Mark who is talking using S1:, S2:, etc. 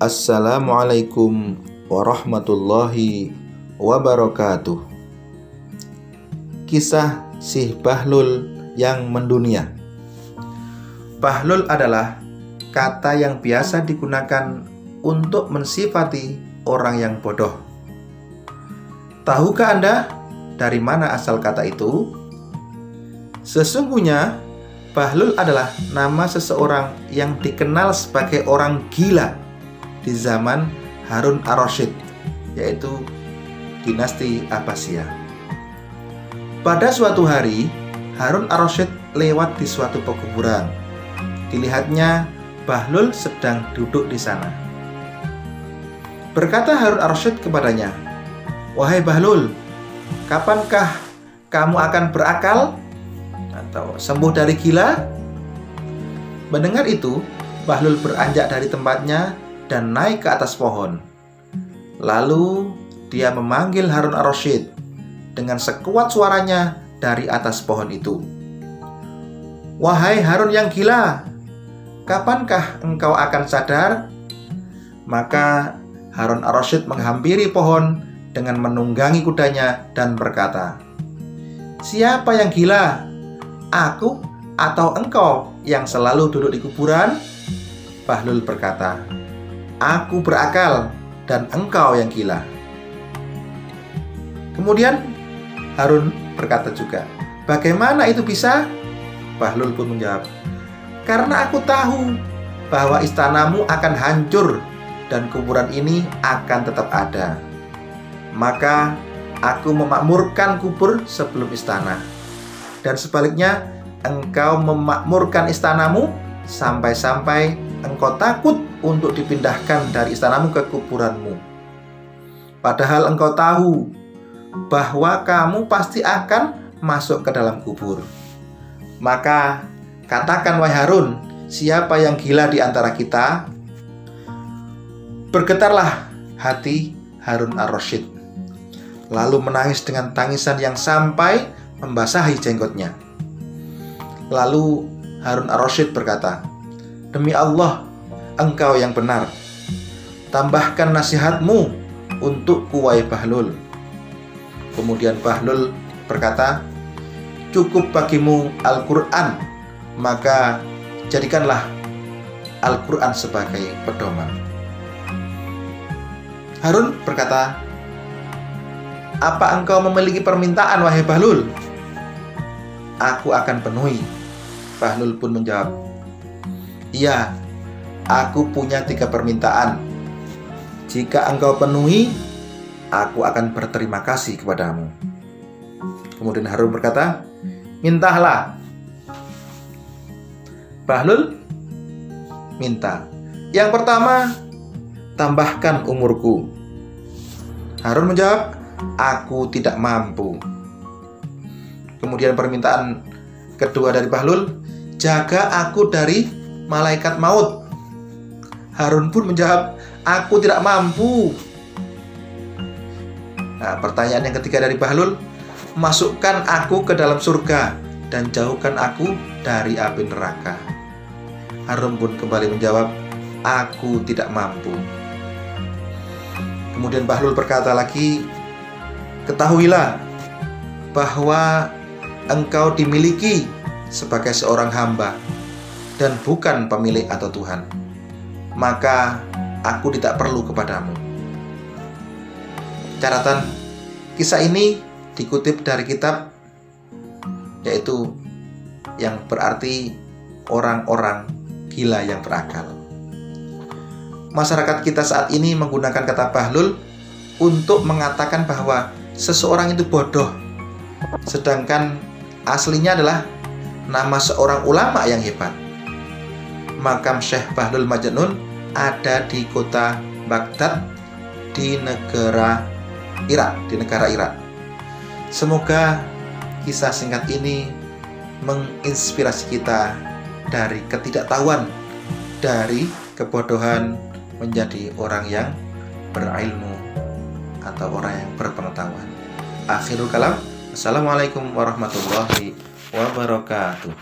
S1: Assalamualaikum warahmatullahi wabarakatuh. Kisah si Bahlul yang mendunia. Bahlul adalah kata yang biasa digunakan untuk mensifati orang yang bodoh. Tahukah Anda dari mana asal kata itu? Sesungguhnya Bahlul adalah nama seseorang yang dikenal sebagai orang gila di zaman Harun ar-Rasyid, yaitu dinasti Abbasiyah. Pada suatu hari, Harun ar-Rasyid lewat di suatu pekuburan. Dilihatnya Bahlul sedang duduk di sana. Berkata Harun ar-Rasyid kepadanya, "Wahai Bahlul, kapankah kamu akan berakal atau sembuh dari gila?" Mendengar itu, Bahlul beranjak dari tempatnya dan naik ke atas pohon. Lalu dia memanggil Harun ar-Rasyid dengan sekuat suaranya dari atas pohon itu. "Wahai Harun yang gila, kapankah engkau akan sadar?" Maka Harun ar-Rasyid menghampiri pohon dengan menunggangi kudanya dan berkata, "Siapa yang gila? Aku atau engkau yang selalu duduk di kuburan?" Bahlul berkata, "Aku berakal dan engkau yang gila." Kemudian Harun berkata juga, "Bagaimana itu bisa?" Bahlul pun menjawab, "Karena aku tahu bahwa istanamu akan hancur dan kuburan ini akan tetap ada. Maka aku memakmurkan kubur sebelum istana. Dan sebaliknya, engkau memakmurkan istanamu sampai-sampai engkau takut untuk dipindahkan dari istanamu ke kuburanmu. Padahal engkau tahu bahwa kamu pasti akan masuk ke dalam kubur. Maka katakan, wahai Harun, siapa yang gila di antara kita?" Bergetarlah hati Harun ar-Rasyid, lalu menangis dengan tangisan yang sampai membasahi jenggotnya. Lalu Harun ar-Rasyid berkata, "Demi Allah, engkau yang benar. Tambahkan nasihatmu untukku, wahai Bahlul." Kemudian Bahlul berkata, "Cukup bagimu Al-Quran, maka jadikanlah Al-Quran sebagai pedoman." Harun berkata, "Apa engkau memiliki permintaan, wahai Bahlul?" "Aku akan penuhi." Bahlul pun menjawab, "Iya, aku punya 3 permintaan. Jika engkau penuhi, aku akan berterima kasih kepadamu." Kemudian Harun berkata, "Mintalah." Bahlul minta. Yang pertama, tambahkan umurku. Harun menjawab, "Aku tidak mampu." Kemudian permintaan kedua dari Bahlul, "Jaga aku dari malaikat maut." Harun pun menjawab, "Aku tidak mampu." Nah, pertanyaan yang ketiga dari Bahlul, "Masukkan aku ke dalam surga dan jauhkan aku dari api neraka." Harun pun kembali menjawab, "Aku tidak mampu." Kemudian Bahlul berkata lagi, "Ketahuilah bahwa engkau dimiliki sebagai seorang hamba dan bukan pemilik atau Tuhan. Maka aku tidak perlu kepadamu." Catatan, kisah ini dikutip dari kitab, yaitu yang berarti orang-orang gila yang berakal. Masyarakat kita saat ini menggunakan kata Bahlul untuk mengatakan bahwa seseorang itu bodoh, sedangkan aslinya adalah nama seorang ulama yang hebat. Makam Syekh Bahlul Majnun ada di kota Baghdad di negara Irak. Semoga kisah singkat ini menginspirasi kita dari ketidaktahuan, dari kebodohan menjadi orang yang berilmu atau orang yang berpengetahuan. Akhirul kalam, assalamualaikum warahmatullahi wabarakatuh.